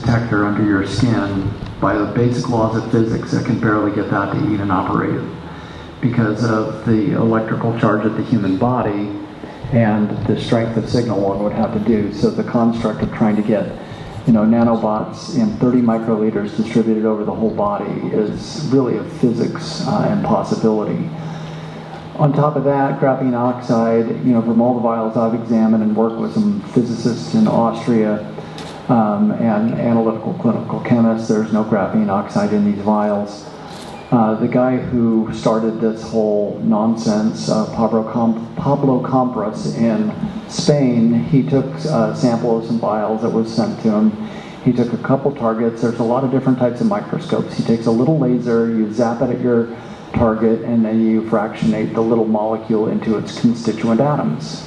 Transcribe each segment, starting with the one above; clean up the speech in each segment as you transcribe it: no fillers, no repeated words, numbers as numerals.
detector under your skin, by the basic laws of physics, it can barely get that to even operate because of the electrical charge of the human body and the strength of signal one would have to do. So the construct of trying to get, nanobots in 30 microliters distributed over the whole body is really a physics impossibility. On top of that, graphene oxide, from all the vials I've examined and worked with some physicists in Austria and analytical clinical chemists, there's no graphene oxide in these vials. The guy who started this whole nonsense, Pablo Compras in Spain, he took a sample of some vials that was sent to him. He took a couple targets. There's a lot of different types of microscopes. He takes a little laser, you zap it at your target, and then you fractionate the little molecule into its constituent atoms.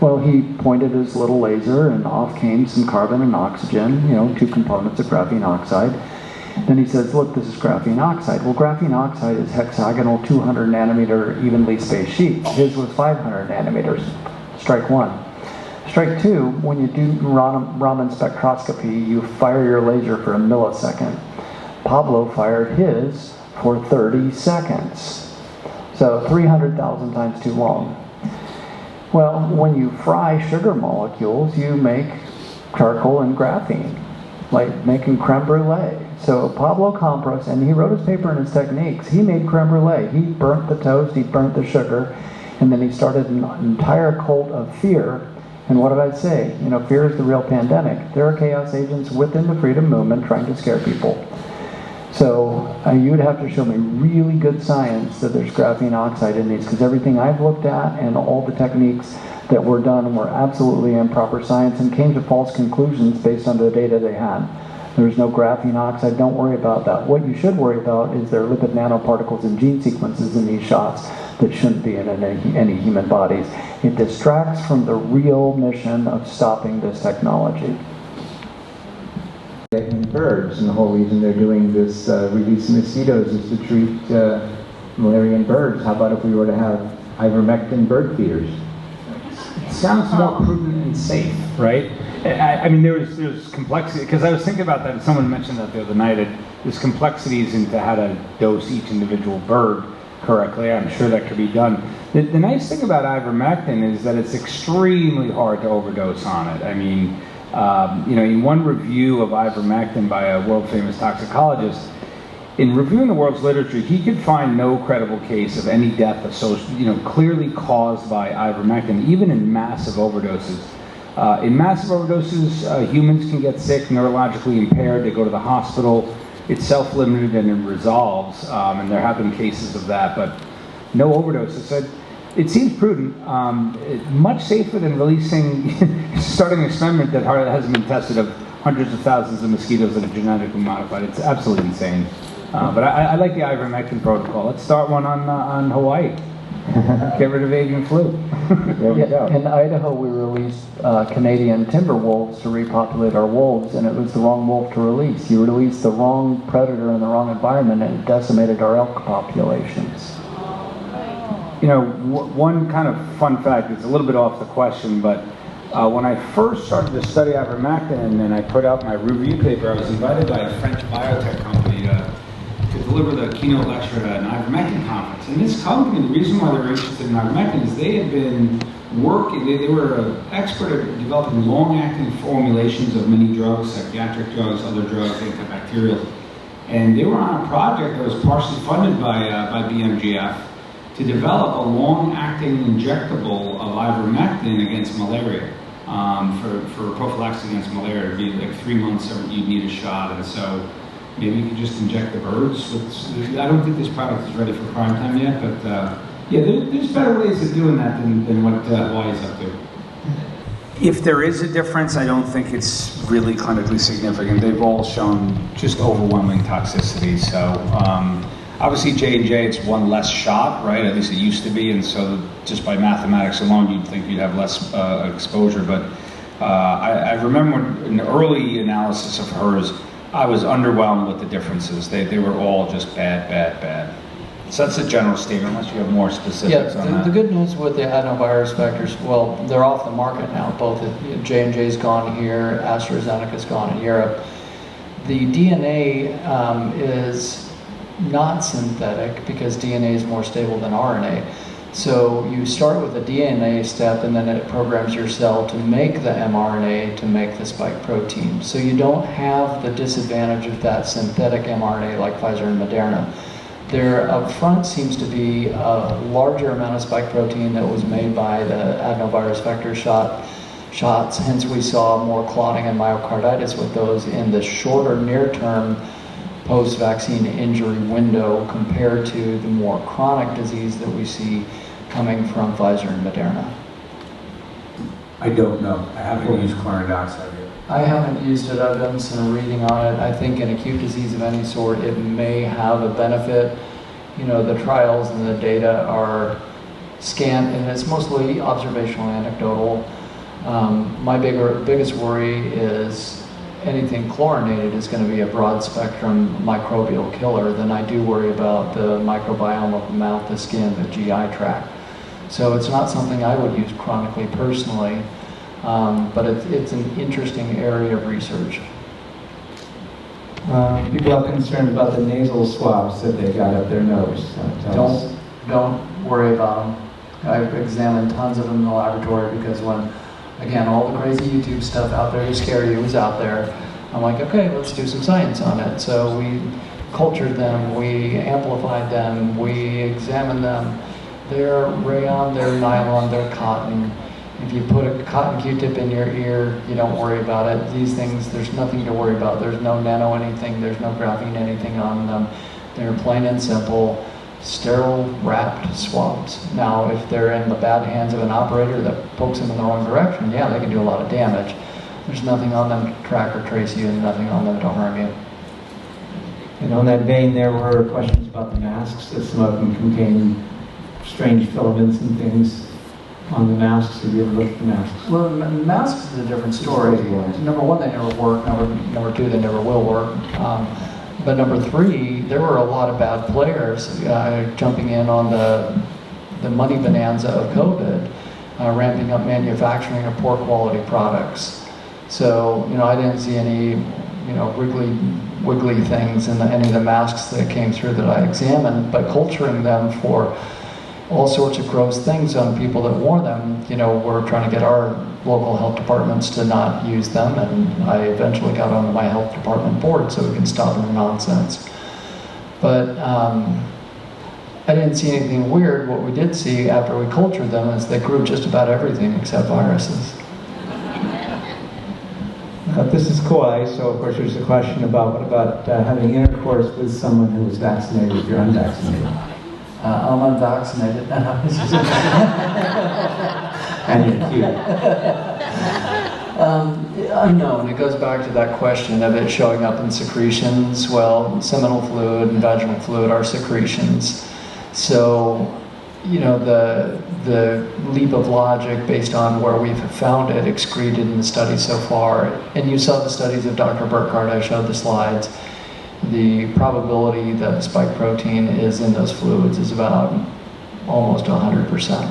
Well, he pointed his little laser, and off came some carbon and oxygen, two components of graphene oxide. Then he says, look, this is graphene oxide. Well, graphene oxide is hexagonal 200 nanometer evenly spaced sheets. His was 500 nanometers. Strike one. Strike two, when you do Raman spectroscopy, you fire your laser for a millisecond. Pablo fired his for 30 seconds. So 300,000 times too long. Well, when you fry sugar molecules, you make charcoal and graphene, like making creme brulee. So Pablo Compras, and he wrote his paper in his techniques, he made creme brulee. He burnt the toast, he burnt the sugar, and then he started an entire cult of fear. And what did I say? Fear is the real pandemic. There are chaos agents within the freedom movement trying to scare people. So you'd have to show me really good science that there's graphene oxide in these, because everything I've looked at and all the techniques that were done were absolutely improper science and came to false conclusions based on the data they had. There's no graphene oxide. Don't worry about that. What you should worry about is there are lipid nanoparticles and gene sequences in these shots that shouldn't be in any human bodies. It distracts from the real mission of stopping this technology. In birds, and the whole reason they're doing this release mosquitoes is to treat malaria in birds. How about if we were to have ivermectin bird feeders? It sounds more prudent and safe, right? I mean, there's complexity, because I was thinking about that, and someone mentioned that the other night, there's complexities into how to dose each individual bird correctly. I'm sure that could be done. The nice thing about ivermectin is that it's extremely hard to overdose on it. I mean, in one review of ivermectin by a world-famous toxicologist, in reviewing the world's literature, he could find no credible case of any death clearly caused by ivermectin, even in massive overdoses. In massive overdoses, humans can get sick, neurologically impaired, they go to the hospital, it's self-limited and it resolves, and there have been cases of that, but no overdoses. So it seems prudent, much safer than starting an experiment that hasn't been tested of hundreds of thousands of mosquitoes that are genetically modified. It's absolutely insane. But I like the ivermectin protocol. Let's start one on Hawaii. Get rid of avian flu. There we go. In Idaho, we released Canadian timber wolves to repopulate our wolves, and it was the wrong wolf to release. You released the wrong predator in the wrong environment, and it decimated our elk populations. One kind of fun fact, it's a little bit off the question, but when I first started to study ivermectin and I put out my review paper, I was invited by a French biotech company to deliver the keynote lecture at an ivermectin conference. And this company, the reason why they were interested in ivermectin is they had been working, they were an expert at developing long-acting formulations of many drugs, psychiatric drugs, other drugs, antibacterial. And they were on a project that was partially funded by BMGF to develop a long-acting injectable of ivermectin against malaria, for prophylaxis against malaria. It'd be like 3 months you'd need a shot, and so maybe you could just inject the birds with. I don't think this product is ready for prime time yet, but there's better ways of doing that than what Hawaii's up to. If there is a difference, I don't think it's really clinically significant. They've all shown just overwhelming toxicity. So obviously J&J, it's one less shot, right? At least it used to be, and so just by mathematics alone, you'd think you'd have less exposure. But I remember in early analysis of hers, I was underwhelmed with the differences. They were all just bad. So that's a general statement, unless you have more specifics on that. The good news with the adenovirus vectors, well, they're off the market now. Both J&J's gone here, AstraZeneca's gone in Europe. The DNA is not synthetic because DNA is more stable than RNA. So you start with a DNA step and then it programs your cell to make the mRNA to make the spike protein. So you don't have the disadvantage of that synthetic mRNA like Pfizer and Moderna. There up front seems to be a larger amount of spike protein that was made by the adenovirus vector shots. Hence we saw more clotting and myocarditis with those in the shorter near-term post-vaccine injury window compared to the more chronic disease that we see coming from Pfizer and Moderna. I don't know. I haven't used chlorine dioxide yet. I haven't used it. I've done some reading on it. I think in acute disease of any sort, it may have a benefit. You know, the trials and the data are scant, and it's mostly observational, anecdotal. My biggest worry is anything chlorinated is going to be a broad spectrum microbial killer. Then I do worry about the microbiome of the mouth, the skin, the GI tract. So it's not something I would use chronically personally, but it's an interesting area of research. People are concerned about the nasal swabs that they got up their nose. Don't worry about them. I've examined tons of them in the laboratory because when, again, all the crazy YouTube stuff out there to scare you is out there. I'm like, okay, let's do some science on it. So we cultured them, we amplified them, we examined them. They're rayon, they're nylon, they're cotton. If you put a cotton Q-tip in your ear, you don't worry about it. These things, there's nothing to worry about. There's no nano anything, there's no graphene anything on them. They're plain and simple, sterile wrapped swabs. Now, if they're in the bad hands of an operator that pokes them in the wrong direction, yeah, they can do a lot of damage. There's nothing on them to track or trace you and nothing on them to harm you. And on that vein, there were questions about the masks, that some of them contain strange filaments and things on the masks. Have you ever looked at the masks? Well, masks is a different story. Number one, they never work. Number two, they never will work. But number three, there were a lot of bad players jumping in on the money bonanza of COVID, ramping up manufacturing of poor quality products. So, I didn't see any, wiggly things in any of the masks that came through that I examined, but culturing them for all sorts of gross things on people that wore them, we're trying to get our local health departments to not use them, and I eventually got onto my health department board so we can stop the nonsense. But I didn't see anything weird. What we did see after we cultured them is they grew just about everything except viruses. This is Kauai, so of course there's a question about what about having intercourse with someone who is vaccinated if you're unvaccinated? I'm unvaccinated. And you're cute. Unknown. It goes back to that question of it showing up in secretions. Well, seminal fluid and vaginal fluid are secretions. So, the leap of logic based on where we've found it excreted in the studies so far, and you saw the studies of Dr. Burkhardt, I showed the slides, the probability that the spike protein is in those fluids is about almost 100%.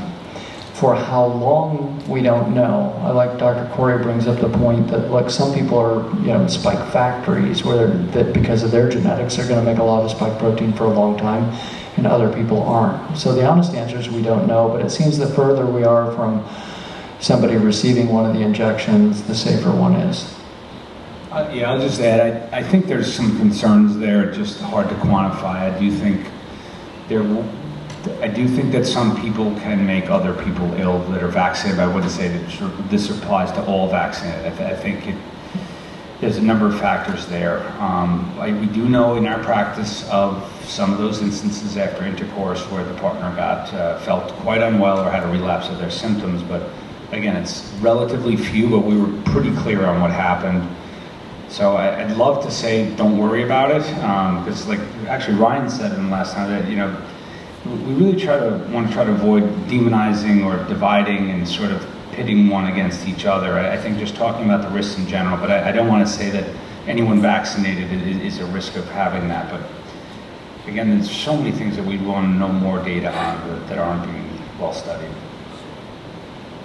For how long, we don't know. I like Dr. Kory brings up the point that some people are, spike factories that because of their genetics are going to make a lot of spike protein for a long time, and other people aren't. So the honest answer is we don't know, but it seems the further we are from somebody receiving one of the injections, the safer one is. Yeah, I'll just add, I think there's some concerns there, just hard to quantify. I do think that some people can make other people ill that are vaccinated. I wouldn't say that this applies to all vaccinated. I think there's a number of factors there. We do know in our practice of some of those instances after intercourse where the partner felt quite unwell or had a relapse of their symptoms. But again, it's relatively few, but we were pretty clear on what happened. So I'd love to say don't worry about it, because actually Ryan said in the last time that we really want to try to avoid demonizing or dividing and sort of pitting one against each other. I think just talking about the risks in general, but I don't want to say that anyone vaccinated is a risk of having that. But again, there's so many things that we'd want to know more data on that aren't being well studied.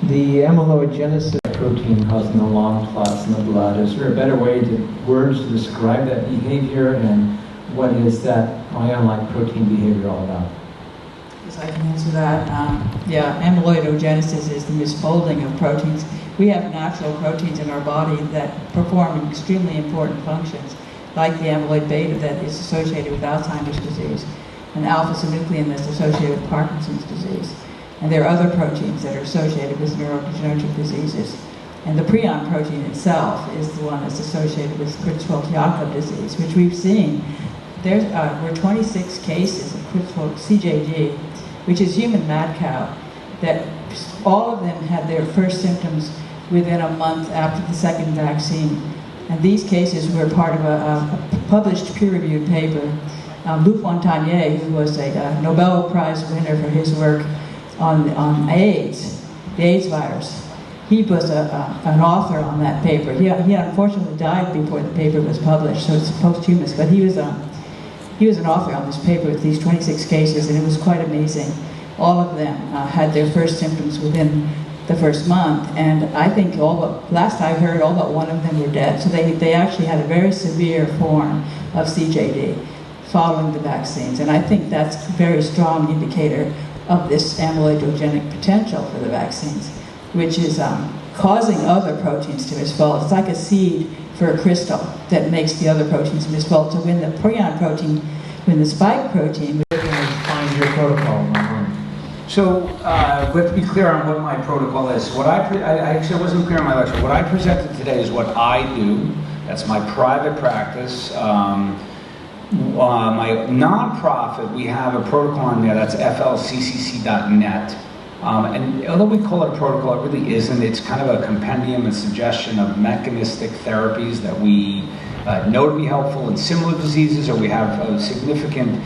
The amyloidogenesis protein causing the long clots in the blood. Is there a better way words to describe that behavior, and what is that ion-like protein behavior all about? Yes, I can answer that. Yeah, amyloidogenesis is the misfolding of proteins. We have natural proteins in our body that perform extremely important functions, like the amyloid beta that is associated with Alzheimer's disease, and alpha-synuclein that's associated with Parkinson's disease. And there are other proteins that are associated with neurodegenerative diseases. And the prion protein itself is the one that's associated with Creutzfeldt-Jakob disease, which we've seen. There were 26 cases of Creutzfeldt CJD, which is human mad cow, that all of them had their first symptoms within a month after the second vaccine. And these cases were part of a published peer-reviewed paper. Luc Montagnier, who was a Nobel Prize winner for his work on AIDS, the AIDS virus, he was an author on that paper. He unfortunately died before the paper was published, so it's posthumous, but he was an author on this paper with these 26 cases, and it was quite amazing. All of them had their first symptoms within the first month, and I think last I heard, all but one of them were dead. So they actually had a very severe form of CJD following the vaccines, and I think that's a very strong indicator of this amyloidogenic potential for the vaccines, which is causing other proteins to misfold. It's like a seed for a crystal that makes the other proteins misfold. So when the prion protein, when the spike protein... Where can I find your protocol online? So, we have to be clear on what my protocol is. I actually wasn't clear on my lecture. What I presented today is what I do. That's my private practice. My nonprofit, we have a protocol on there, that's flccc.net. And although we call it a protocol, it really isn't. It's kind of a compendium and suggestion of mechanistic therapies that we know to be helpful in similar diseases, or we have significant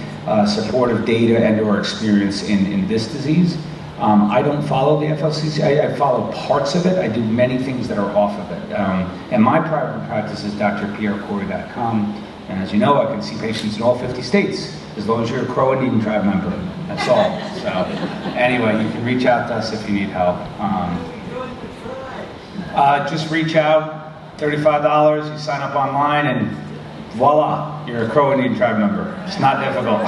supportive data and or experience in this disease. I don't follow the FLCC. I follow parts of it. I do many things that are off of it. And my private practice is drpierrekory.com. And as you know, I can see patients in all 50 states, as long as you're a Crow Indian tribe member. That's all. So anyway, you can reach out to us if you need help. Just reach out, $35, you sign up online, and voila, you're a Crow Indian tribe member. It's not difficult.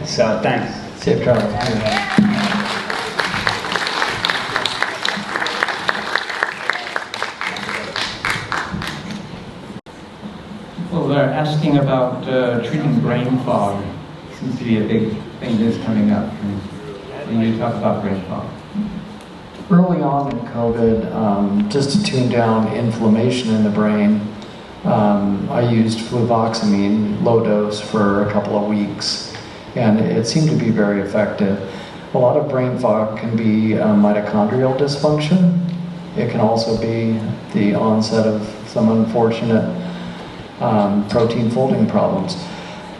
So thanks. Safe travels. Well, they're asking about treating brain fog. Seems to be a big thing that's coming up. Can you talk about brain fog? Early on in COVID, just to tune down inflammation in the brain, I used fluvoxamine, low dose, for a couple of weeks, and it seemed to be very effective. A lot of brain fog can be mitochondrial dysfunction. It can also be the onset of some unfortunate protein folding problems.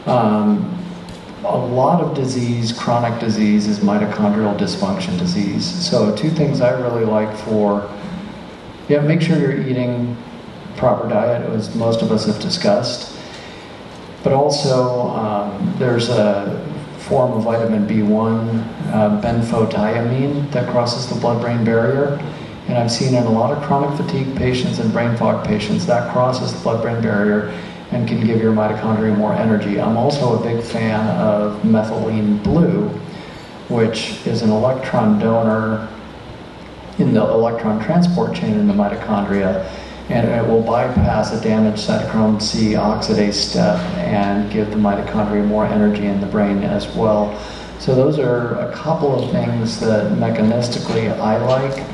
A lot of disease, chronic disease, is mitochondrial dysfunction disease. So two things I really like for, make sure you're eating proper diet, as most of us have discussed. But also, there's a form of vitamin B1, benfotiamine, that crosses the blood-brain barrier. And I've seen in a lot of chronic fatigue patients and brain fog patients, that crosses the blood-brain barrier and can give your mitochondria more energy. I'm also a big fan of methylene blue, which is an electron donor in the electron transport chain in the mitochondria, and it will bypass a damaged cytochrome C oxidase step and give the mitochondria more energy in the brain as well. So those are a couple of things that mechanistically I like.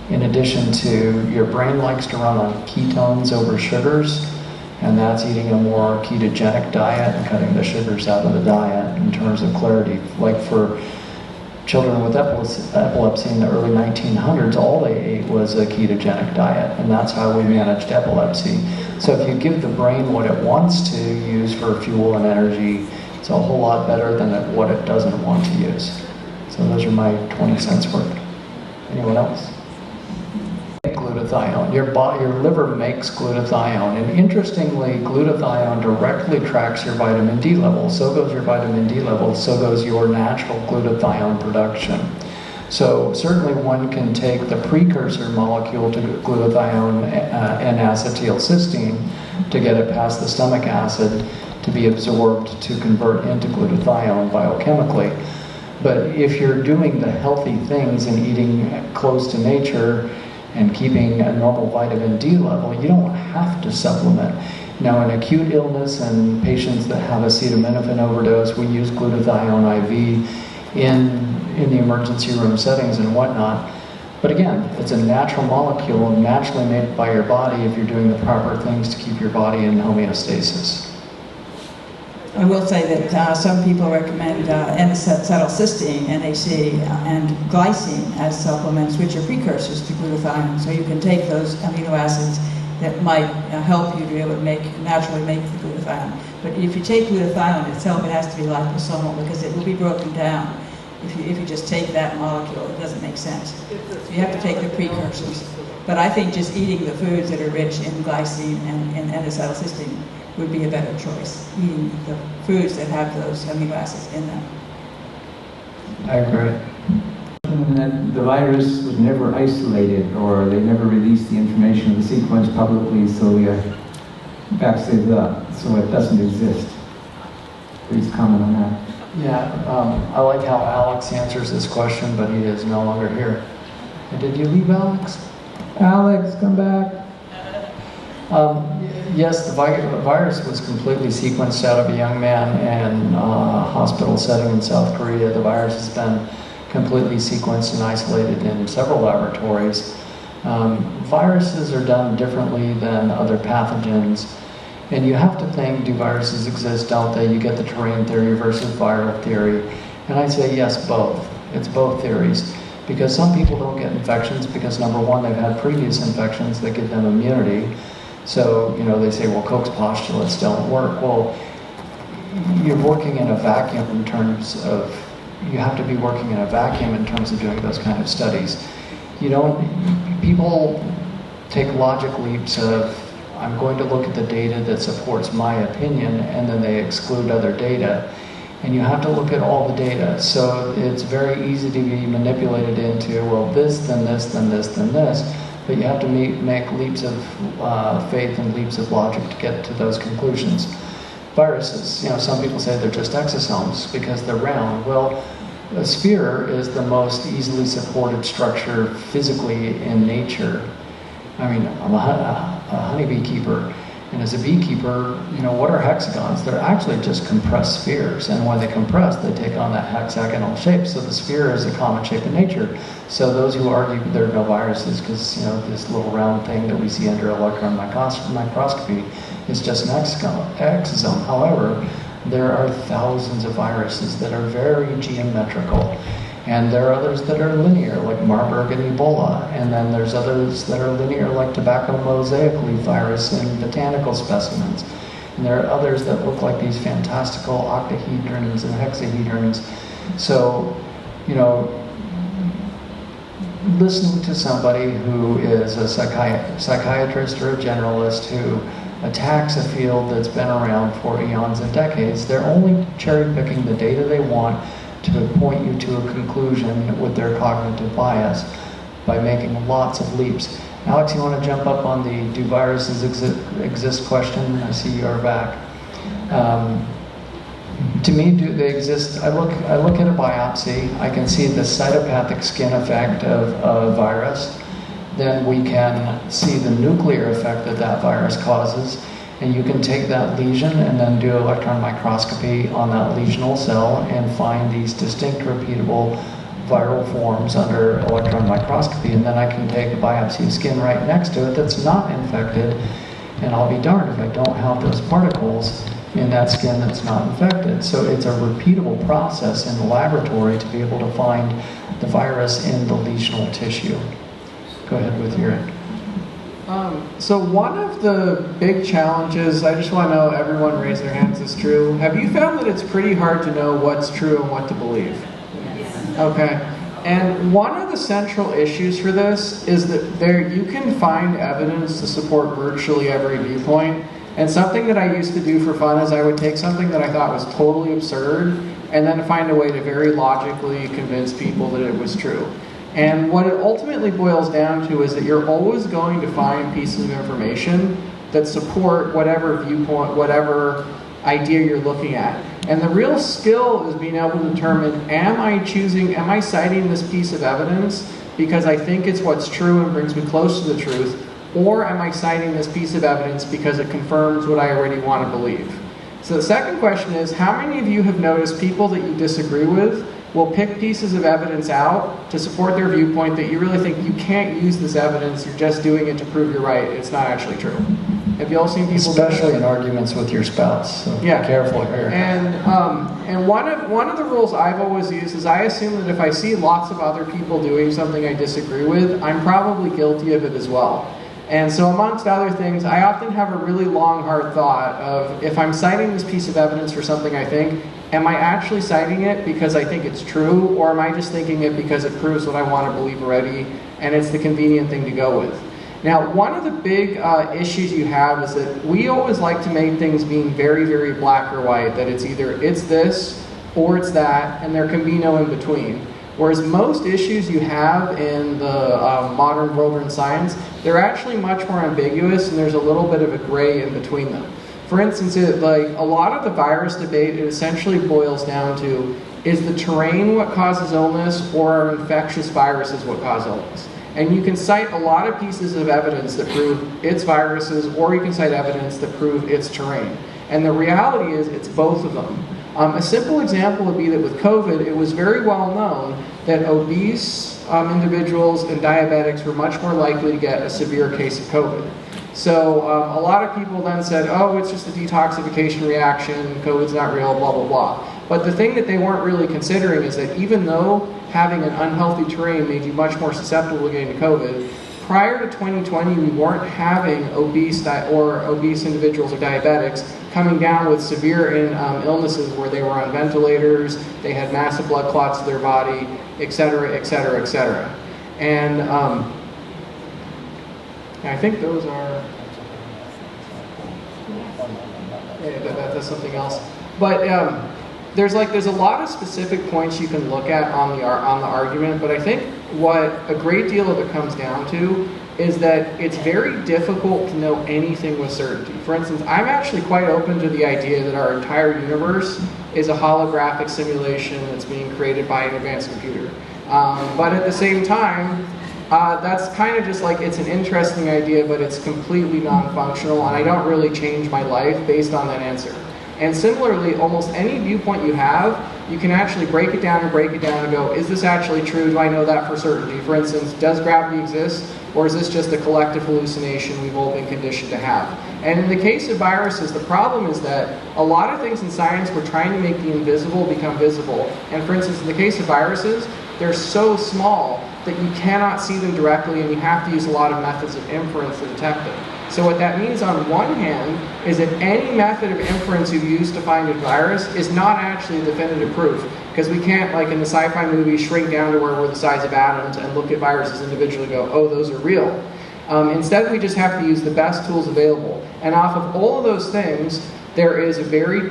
In addition to, your brain likes to run on ketones over sugars, and that's eating a more ketogenic diet and cutting the sugars out of the diet in terms of clarity. Like for children with epilepsy in the early 1900s, all they ate was a ketogenic diet, and that's how we managed epilepsy. So if you give the brain what it wants to use for fuel and energy, it's a whole lot better than what it doesn't want to use. So those are my 20 cents worth. Anyone else? Glutathione. Your liver makes glutathione, and interestingly, glutathione directly tracks your vitamin D level. So goes your vitamin D level, so goes your natural glutathione production. So certainly one can take the precursor molecule to glutathione and acetylcysteine to get it past the stomach acid to be absorbed to convert into glutathione biochemically. But if you're doing the healthy things and eating close to nature and keeping a normal vitamin D level, you don't have to supplement. Now, in acute illness and patients that have acetaminophen overdose, we use glutathione IV in the emergency room settings and whatnot. But again, it's a natural molecule naturally made by your body if you're doing the proper things to keep your body in homeostasis. I will say that some people recommend N-acetylcysteine, NAC, and glycine as supplements, which are precursors to glutathione. So you can take those amino acids that might help you to be able to naturally make the glutathione. But if you take glutathione itself, it has to be liposomal because it will be broken down. If you just take that molecule, it doesn't make sense. So you have to take the precursors. But I think just eating the foods that are rich in glycine and N-acetylcysteine would be a better choice. Eating the foods that have those amino acids in them. I agree. And that the virus was never isolated, or they never released the information of the sequence publicly, so we backs it up, so it doesn't exist. Please comment on that. Yeah, I like how Alex answers this question, but he is no longer here. And did you leave, Alex? Alex, come back. Yes, the virus was completely sequenced out of a young man in a hospital setting in South Korea. The virus has been completely sequenced and isolated in several laboratories. Viruses are done differently than other pathogens. And you have to think, do viruses exist, don't they? You get the terrain theory versus viral theory. And I say yes, both. It's both theories. Because some people don't get infections because, number one, they've had previous infections that give them immunity. So, they say, well, Koch's postulates don't work. Well, you're working in a vacuum in terms of, you have to be working in a vacuum in terms of doing those kind of studies. People take logic leaps of, I'm going to look at the data that supports my opinion, and then they exclude other data. And you have to look at all the data. So it's very easy to be manipulated into, well, this, then this, then this, then this. But you have to make leaps of faith and leaps of logic to get to those conclusions. Viruses, some people say they're just exosomes because they're round. Well, a sphere is the most easily supported structure physically in nature. I mean, I'm a honeybee keeper, and as a beekeeper, what are hexagons? They're actually just compressed spheres, and when they compress, they take on that hexagonal shape. So the sphere is a common shape in nature. So those who argue there are no viruses because this little round thing that we see under electron microscopy is just an exosome. However, there are thousands of viruses that are very geometrical. And there are others that are linear, like Marburg and Ebola. And then there's others that are linear, like tobacco mosaic leaf virus in botanical specimens. And there are others that look like these fantastical octahedrons and hexahedrons. So, listening to somebody who is a psychiatrist or a generalist who attacks a field that's been around for eons and decades, they're only cherry-picking the data they want to point you to a conclusion with their cognitive bias by making lots of leaps. Alex, you want to jump up on the do viruses exist question? I see you are back. To me, do they exist? I look at a biopsy. I can see the cytopathic skin effect of a virus. Then we can see the nuclear effect that virus causes. And you can take that lesion and then do electron microscopy on that lesional cell and find these distinct repeatable viral forms under electron microscopy. And then I can take a biopsy of skin right next to it that's not infected, and I'll be darned if I don't have those particles in that skin that's not infected. So it's a repeatable process in the laboratory to be able to find the virus in the lesional tissue. Go ahead with your... So one of the big challenges, I just want to know, everyone raise their hands, is true. Have you found that it's pretty hard to know what's true and what to believe? Yes. Okay. And one of the central issues for this is that you can find evidence to support virtually every viewpoint. And something that I used to do for fun is I would take something that I thought was totally absurd and then find a way to very logically convince people that it was true. And what it ultimately boils down to is that you're always going to find pieces of information that support whatever viewpoint, whatever idea you're looking at. And the real skill is being able to determine, am I citing this piece of evidence because I think it's what's true and brings me close to the truth, or am I citing this piece of evidence because it confirms what I already want to believe? So the second question is, how many of you have noticed people that you disagree with will pick pieces of evidence out to support their viewpoint that you really think you can't use this evidence, you're just doing it to prove you're right, it's not actually true? Have you all seen people Especially in arguments with your spouse, so yeah. Be careful here. And one of the rules I've always used is I assume that if I see lots of other people doing something I disagree with, I'm probably guilty of it as well. And so amongst other things, I often have a really long, hard thought of, if I'm citing this piece of evidence for something I think, am I actually citing it because I think it's true, or am I just thinking it because it proves what I want to believe already, and it's the convenient thing to go with? Now, one of the big issues you have is that we always like to make things being very, very black or white, that it's either it's this or it's that, and there can be no in between. Whereas most issues you have in the modern world or in science, they're actually much more ambiguous, and there's a little bit of a gray in between them. For instance, like a lot of the virus debate, it essentially boils down to, is the terrain what causes illness, or are infectious viruses what cause illness? And you can cite a lot of pieces of evidence that prove it's viruses, or you can cite evidence that prove it's terrain. And the reality is, it's both of them. A simple example would be that with COVID, it was very well known that obese individuals and diabetics were much more likely to get a severe case of COVID. So a lot of people then said, oh, it's just a detoxification reaction, COVID's not real, blah, blah, blah. But the thing that they weren't really considering is that even though having an unhealthy terrain made you much more susceptible to getting COVID, prior to 2020, we weren't having obese individuals or diabetics coming down with severe illnesses where they were on ventilators, they had massive blood clots to their body, et cetera, et cetera, et cetera. And I think those are, that's something else. But there's a lot of specific points you can look at on the argument, but I think what a great deal of it comes down to is that it's very difficult to know anything with certainty. For instance, I'm actually quite open to the idea that our entire universe is a holographic simulation that's being created by an advanced computer. But at the same time, that's kind of just like, it's an interesting idea, but it's completely non-functional, and I don't really change my life based on that answer. And similarly, almost any viewpoint you have, you can actually break it down and go, is this actually true? Do I know that for certainty? For instance, does gravity exist? Or is this just a collective hallucination we've all been conditioned to have? And in the case of viruses, the problem is that a lot of things in science, we're trying to make the invisible become visible. And for instance, in the case of viruses, they're so small that you cannot see them directly, and you have to use a lot of methods of inference to detect them. So what that means on one hand is that any method of inference you use to find a virus is not actually definitive proof, because we can't, like in the sci-fi movie, shrink down to where we're the size of atoms and look at viruses individually and go, oh, those are real. Instead, we just have to use the best tools available. And off of all of those things, there is a very,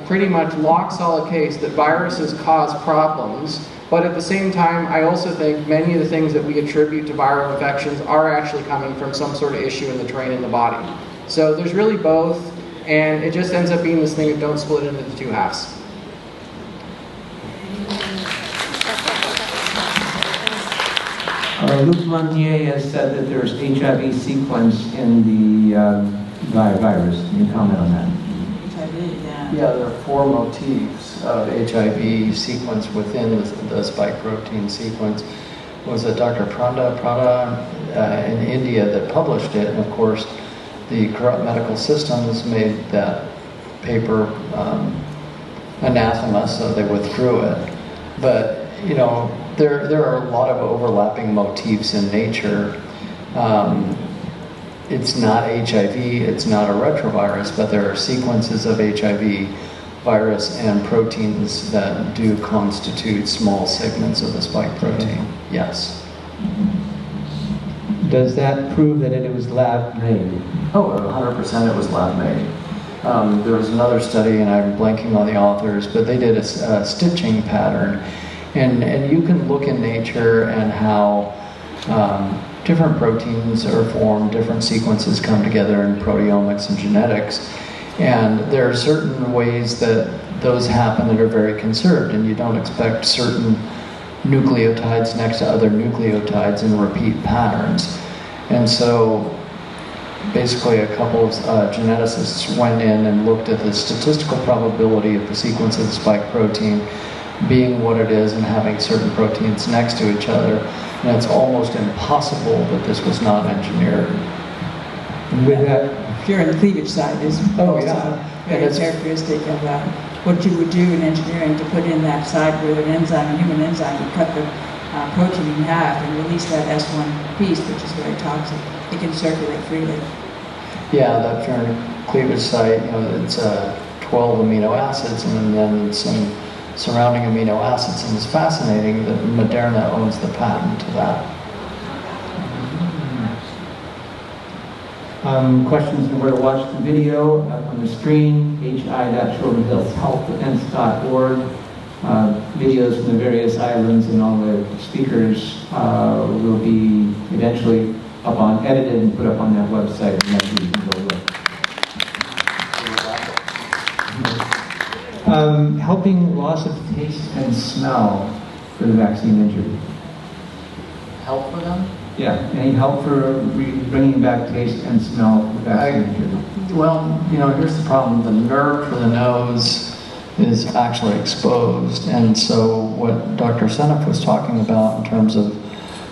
pretty much lock-solid case that viruses cause problems. But at the same time, I also think many of the things that we attribute to viral infections are actually coming from some sort of issue in the terrain in the body. So there's really both, and it just ends up being this thing of don't split it into the two halves. Luc Montier has said that there's HIV sequence in the virus. Can you comment on that? HIV, yeah. Yeah, there are 4 motifs of HIV sequence within the spike protein sequence. Was it Dr. Prada in India that published it? And of course, the corrupt medical systems made that paper anathema, so they withdrew it. But, you know, there are a lot of overlapping motifs in nature. It's not HIV, it's not a retrovirus, but there are sequences of HIV virus and proteins that do constitute small segments of the spike protein. Yes. Does that prove that it was lab made? Oh, 100% it was lab made. There was another study, and I'm blanking on the authors, but they did a stitching pattern, And you can look in nature and how different proteins are formed, different sequences come together in proteomics and genetics. And there are certain ways that those happen that are very conserved, and you don't expect certain nucleotides next to other nucleotides in repeat patterns. And so basically a couple of geneticists went in and looked at the statistical probability of the sequence of the spike protein being what it is and having certain proteins next to each other. And it's almost impossible that this was not engineered. And with that, If you're on the cleavage side, is Oh, yeah. very And it's- characteristic of what you would do in engineering to put in that side where an enzyme, a human enzyme, would cut the protein in half and release that S1 piece, which is very toxic. It can circulate freely. Yeah, that Fern cleavage site, it's 12 amino acids and then some surrounding amino acids, and it's fascinating that Moderna owns the patent to that. questions on where to watch the video up on the screen, hi.childrenhealthevents.org. Videos from the various islands and all the speakers will be eventually up on, edited and put up on that website, and that's where you can go look. Helping loss of taste and smell for the vaccine injured. Help for them? Yeah, any help for bringing back taste and smell for the vaccine injured? Well, here's the problem. The nerve for the nose is actually exposed. And so what Dr. Seneff was talking about in terms of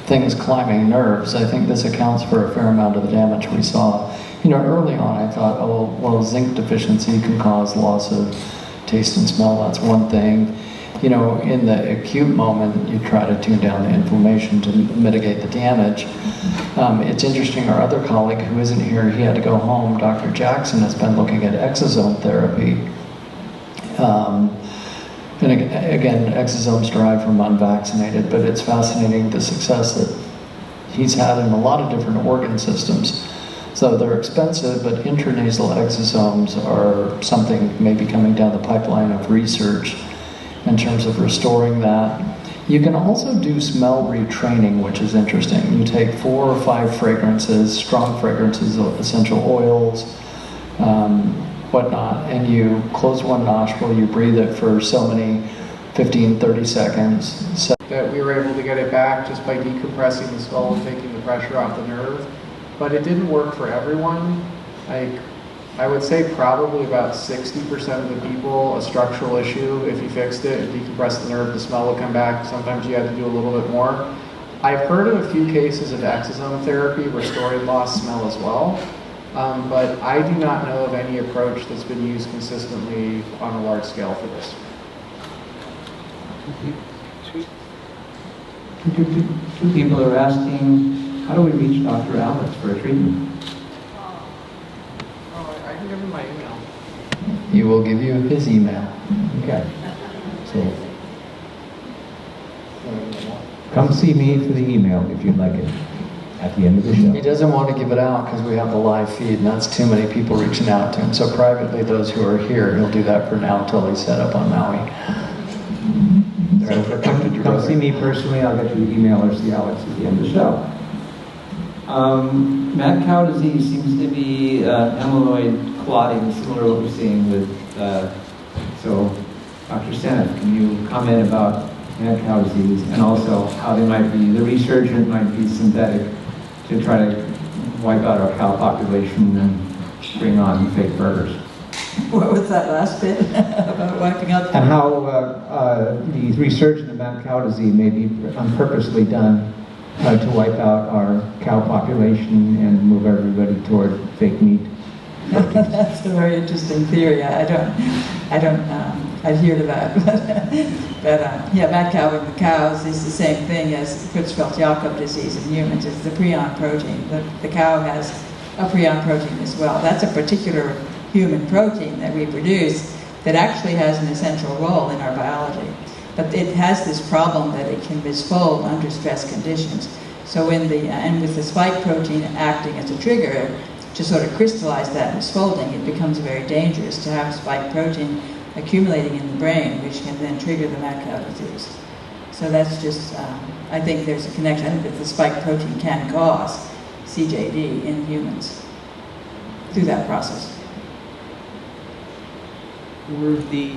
things climbing nerves, I think this accounts for a fair amount of the damage we saw. Early on I thought, oh, well, zinc deficiency can cause loss of taste and smell. That's one thing. In the acute moment, you try to tune down the inflammation to mitigate the damage. It's interesting, our other colleague who isn't here, he had to go home. Dr. Jackson has been looking at exosome therapy. And again, exosomes derived from unvaccinated, but it's fascinating the success that he's had in a lot of different organ systems. So they're expensive, but intranasal exosomes are something maybe coming down the pipeline of research in terms of restoring that. You can also do smell retraining, which is interesting. You take 4 or 5 fragrances, strong fragrances, essential oils, whatnot, and you close one nostril, you breathe it for so many 15, 30 seconds. That we were able to get it back just by decompressing the skull and taking the pressure off the nerve. But it didn't work for everyone. I would say probably about 60% of the people, a structural issue, if you fixed it and decompressed the nerve, the smell would come back. Sometimes you had to do a little bit more. I've heard of a few cases of exosome therapy restoring lost smell as well, but I do not know of any approach that's been used consistently on a large scale for this. Two people are asking, how do we reach Dr. Alex for a treatment? I can give him my email. He will give you his email. Okay. So, come see me for the email if you'd like it at the end of the He show. doesn't want to give it out because we have the live feed, and that's too many people reaching out to him. So privately, those who are here, he'll do that for now until he's set up on Maui. So come see me personally. I'll get you the email or see Alex at the end of the show. Mad cow disease seems to be amyloid clotting, similar to what we're seeing with. So, Dr. Seneff, can you comment about mad cow disease and also how they might be, the resurgent might be synthetic to try to wipe out our cow population and bring on fake burgers? What was that last bit about wiping out? And how the resurgence of mad cow disease may be purposely done to wipe out our cow population and move everybody toward fake meat. That's a very interesting theory. I don't adhere to that. but mad cow in the cows is the same thing as Creutzfeldt-Jakob disease in humans. It's the prion protein. The cow has a prion protein as well. That's a particular human protein that we produce that actually has an essential role in our biology. But it has this problem that it can misfold under stress conditions. So and with the spike protein acting as a trigger to sort of crystallize that misfolding, it becomes very dangerous to have spike protein accumulating in the brain, which can then trigger the mad cow disease. So that's just, I think there's a connection. I think that the spike protein can cause CJD in humans through that process. Were the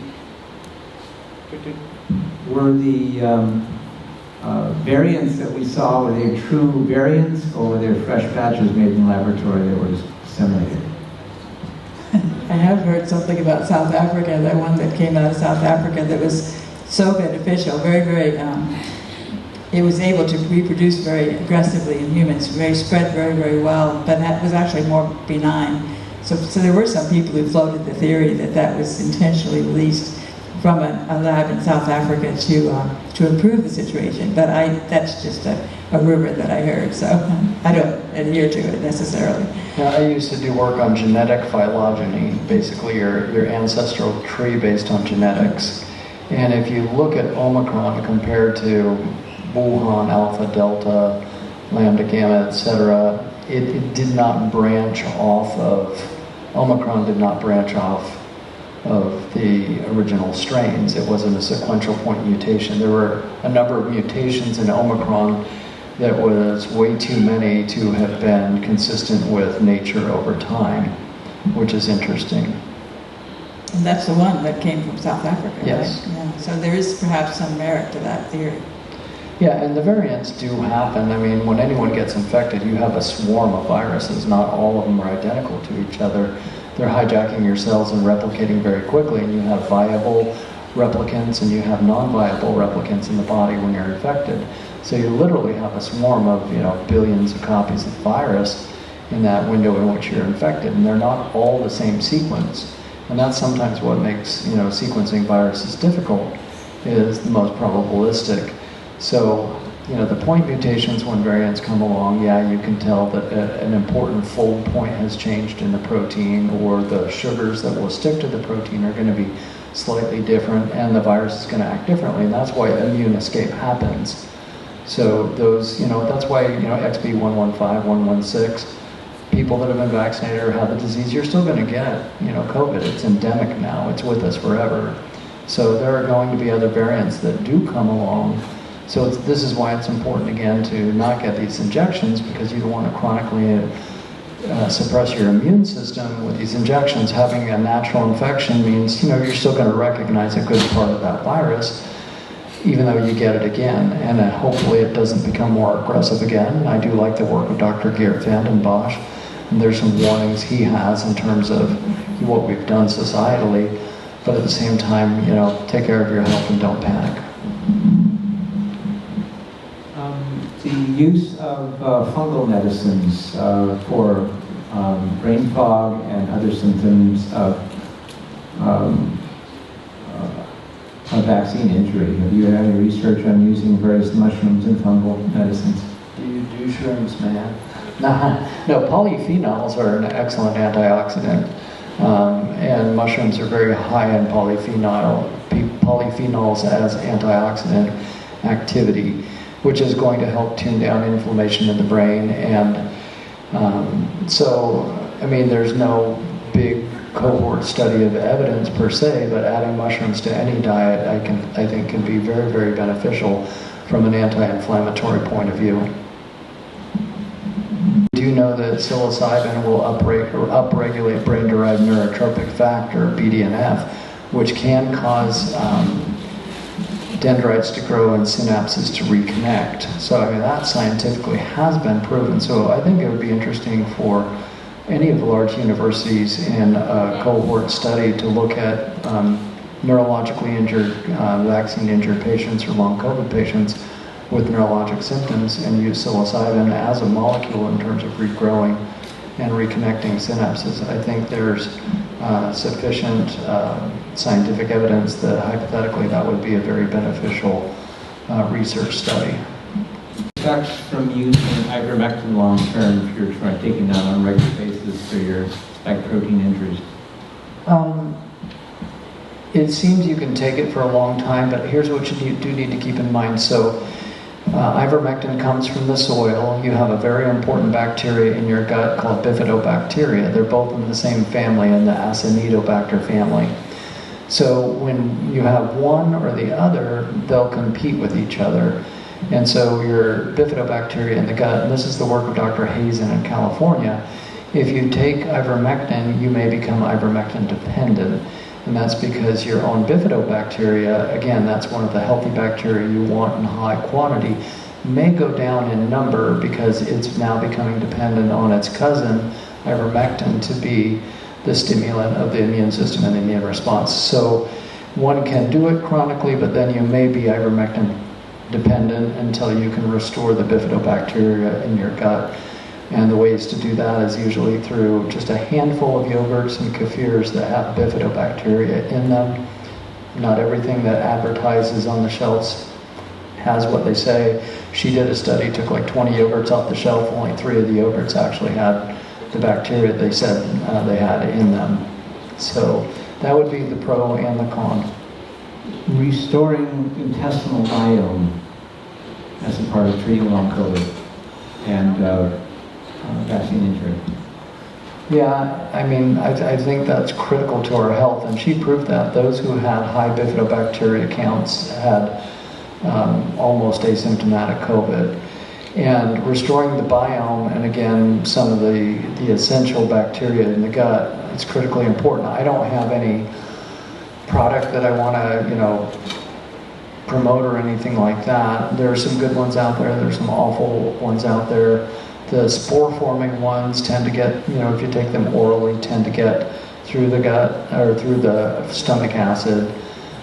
variants that we saw, were they true variants, or were they fresh batches made in the laboratory that were assimilated? I have heard something about South Africa, that one that came out of South Africa that was so beneficial, it was able to reproduce very aggressively in humans, spread very well, but that was actually more benign. So there were some people who floated the theory that that was intentionally released from a lab in South Africa to improve the situation, but that's just a rumor that I heard, so I don't adhere to it necessarily. Now, I used to do work on genetic phylogeny, basically your ancestral tree based on genetics. And if you look at Omicron compared to Wuhan, Alpha, Delta, Lambda, Gamma, etc., it did not branch off of, Omicron did not branch off of the original strains. It wasn't a sequential point mutation. There were a number of mutations in Omicron that was way too many to have been consistent with nature over time, which is interesting. And that's the one that came from South Africa, yes. Right? Yeah. So there is perhaps some merit to that theory. Yeah, and the variants do happen. I mean, when anyone gets infected, you have a swarm of viruses. Not all of them are identical to each other. They're hijacking your cells and replicating very quickly, and you have viable replicants and you have non-viable replicants in the body when you're infected. So you literally have a swarm of, billions of copies of virus in that window in which you're infected, and they're not all the same sequence. And that's sometimes what makes, sequencing viruses difficult, is the most probabilistic. So, the point mutations, when variants come along, yeah, you can tell that an important fold point has changed in the protein, or the sugars that will stick to the protein are going to be slightly different, and the virus is going to act differently, and that's why immune escape happens. So those, that's why, XB115, 116, people that have been vaccinated or have the disease, you're still going to get, COVID. It's endemic now. It's with us forever. So there are going to be other variants that do come along. So this is why it's important, again, to not get these injections, because you don't want to chronically suppress your immune system with these injections. Having a natural infection means, you're still going to recognize a good part of that virus, even though you get it again, and hopefully it doesn't become more aggressive again. I do like the work of Dr. Geert Vanden Bosch, and there's some warnings he has in terms of what we've done societally, but at the same time, take care of your health and don't panic. The use of fungal medicines for brain fog and other symptoms of vaccine injury. Have you had any research on using various mushrooms and fungal medicines? Do you do shrooms, man? No, polyphenols are an excellent antioxidant. And mushrooms are very high in polyphenols as antioxidant activity, which is going to help tune down inflammation in the brain. And there's no big cohort study of evidence per se, but adding mushrooms to any diet I think can be very, very beneficial from an anti-inflammatory point of view. Do you know that psilocybin will upregulate brain-derived neurotropic factor, BDNF, which can cause dendrites to grow and synapses to reconnect? So that scientifically has been proven. So I think it would be interesting for any of the large universities in a cohort study to look at neurologically injured, vaccine-injured patients or long COVID patients with neurologic symptoms, and use psilocybin as a molecule in terms of regrowing and reconnecting synapses. I think there's sufficient scientific evidence that hypothetically that would be a very beneficial research study. Effects from using ivermectin long term if you're taking that on a regular basis for your spike protein injuries? It seems you can take it for a long time, but here's what you do need to keep in mind. So ivermectin comes from the soil. You have a very important bacteria in your gut called bifidobacteria. They're both in the same family, in the Acinetobacter family. So when you have one or the other, they'll compete with each other. And so your bifidobacteria in the gut, and this is the work of Dr. Hazen in California, if you take ivermectin, you may become ivermectin dependent. And that's because your own bifidobacteria, again, that's one of the healthy bacteria you want in high quantity, may go down in number because it's now becoming dependent on its cousin, ivermectin, to be the stimulant of the immune system and the immune response. So one can do it chronically, but then you may be ivermectin dependent until you can restore the bifidobacteria in your gut. And the ways to do that is usually through just a handful of yogurts and kefirs that have bifidobacteria in them. Not everything that advertises on the shelves has what they say. She did a study, took like 20 yogurts off the shelf, only 3 of the yogurts actually had the bacteria they said they had in them. So that would be the pro and the con. Restoring intestinal biome as a part of treating long COVID and vaccine injury. Yeah, I mean, I think that's critical to our health, and she proved that. Those who had high bifidobacteria counts had almost asymptomatic COVID. And restoring the biome, and again, some of the essential bacteria in the gut, it's critically important. I don't have any product that I want to, promote or anything like that. There are some good ones out there. There's some awful ones out there. The spore-forming ones tend to get, if you take them orally, tend to get through the gut or through the stomach acid.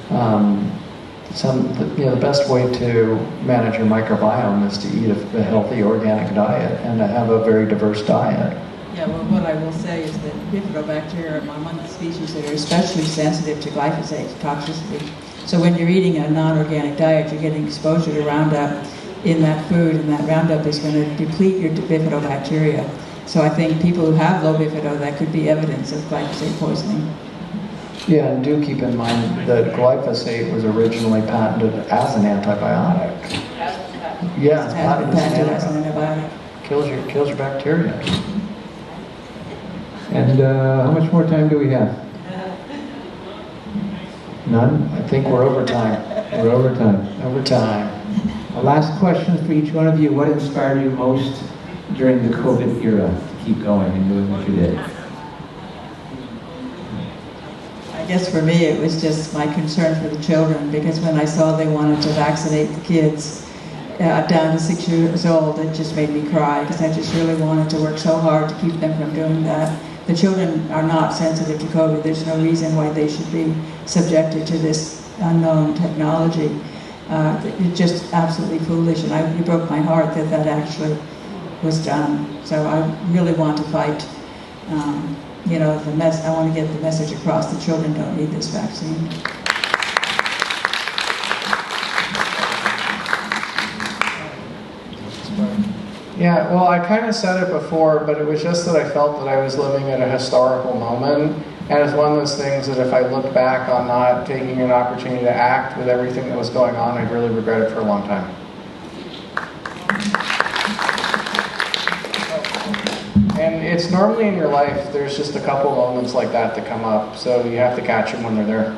The best way to manage your microbiome is to eat a healthy organic diet and to have a very diverse diet. Yeah, well, what I will say is that bifidobacteria are among the species that are especially sensitive to glyphosate toxicity. So when you're eating a non-organic diet, you're getting exposure to Roundup in that food, and that Roundup is going to deplete your bifidobacteria. So I think people who have low bifido, that could be evidence of glyphosate poisoning. Yeah, and do keep in mind that glyphosate was originally patented as an antibiotic. Yeah, it's patented as an antibiotic. Kills your bacteria. And how much more time do we have? None? I think we're over time. We're over time. Over time. A last question for each one of you. What inspired you most during the COVID era to keep going and doing what you did? I guess for me it was just my concern for the children, because when I saw they wanted to vaccinate the kids down to 6 years old, it just made me cry, because I just really wanted to work so hard to keep them from doing that. The children are not sensitive to COVID. There's no reason why they should be subjected to this unknown technology. It's just absolutely foolish, and it broke my heart that that actually was done. So I really want to fight, I want to get the message across that children don't need this vaccine. Yeah, well, I kind of said it before, but it was just that I felt that I was living at a historical moment. And it's one of those things that if I look back on not taking an opportunity to act with everything that was going on, I'd really regret it for a long time. And it's normally in your life, there's just a couple moments like that that come up, so you have to catch them when they're there.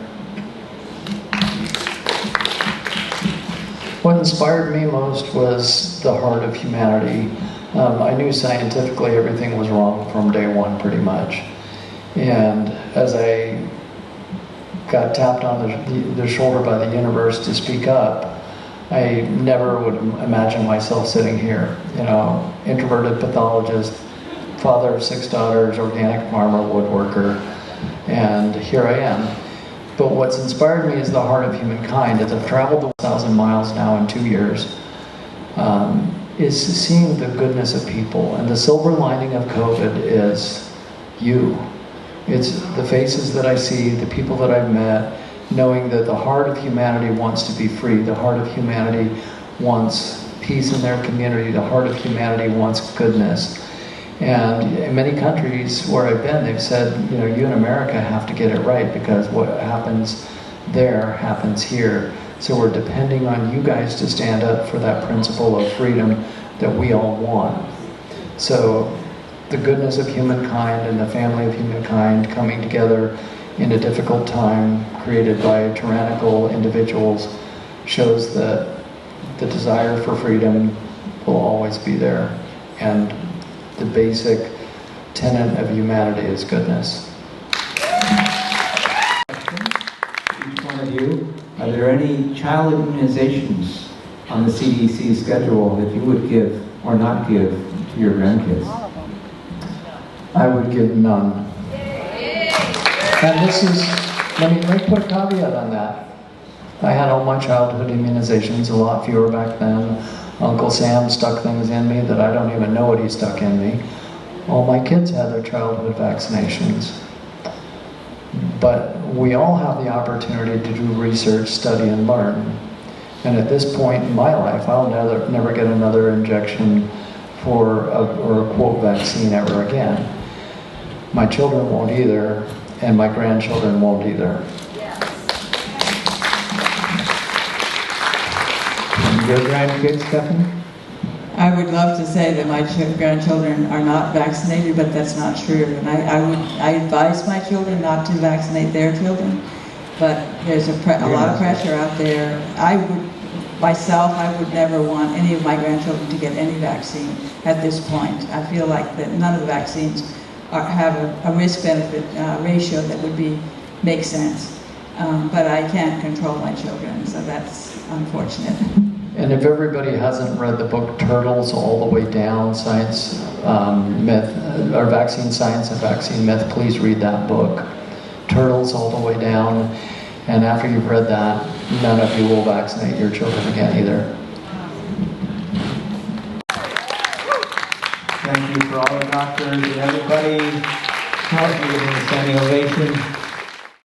What inspired me most was the heart of humanity. I knew scientifically everything was wrong from day one, pretty much. And as I got tapped on the shoulder by the universe to speak up, I never would imagine myself sitting here. Introverted pathologist, father of 6 daughters, organic farmer, woodworker, and here I am. But what's inspired me is the heart of humankind. As I've traveled 1,000 miles now in 2 years, is seeing the goodness of people. And the silver lining of COVID is you. It's the faces that I see, the people that I've met, knowing that the heart of humanity wants to be free. The heart of humanity wants peace in their community. The heart of humanity wants goodness. And in many countries where I've been, they've said, you in America have to get it right, because what happens there happens here. So we're depending on you guys to stand up for that principle of freedom that we all want. So the goodness of humankind and the family of humankind coming together in a difficult time created by tyrannical individuals shows that the desire for freedom will always be there. And the basic tenet of humanity is goodness. Each one of you, are there any child immunizations on the CDC schedule that you would give or not give to your grandkids? I would give none. And this is, let me put a caveat on that. I had all my childhood immunizations, a lot fewer back then. Uncle Sam stuck things in me that I don't even know what he stuck in me. All my kids had their childhood vaccinations. But we all have the opportunity to do research, study, and learn. And at this point in my life, I'll never get another injection or a quote vaccine ever again. My children won't either, and my grandchildren won't either. And your grandkids, Stephanie? I would love to say that my grandchildren are not vaccinated, but that's not true. And I advise my children not to vaccinate their children, but there's a lot of pressure out there. I would never want any of my grandchildren to get any vaccine at this point. I feel like that none of the vaccines have a risk-benefit ratio that would make sense. But I can't control my children, so that's unfortunate. And if everybody hasn't read the book Turtles All the Way Down, Science, Myth, or Vaccine Science and Vaccine Myth, please read that book. Turtles All the Way Down. And after you've read that, none of you will vaccinate your children again either. Thank you for all the doctors and everybody. Help me with a standing ovation.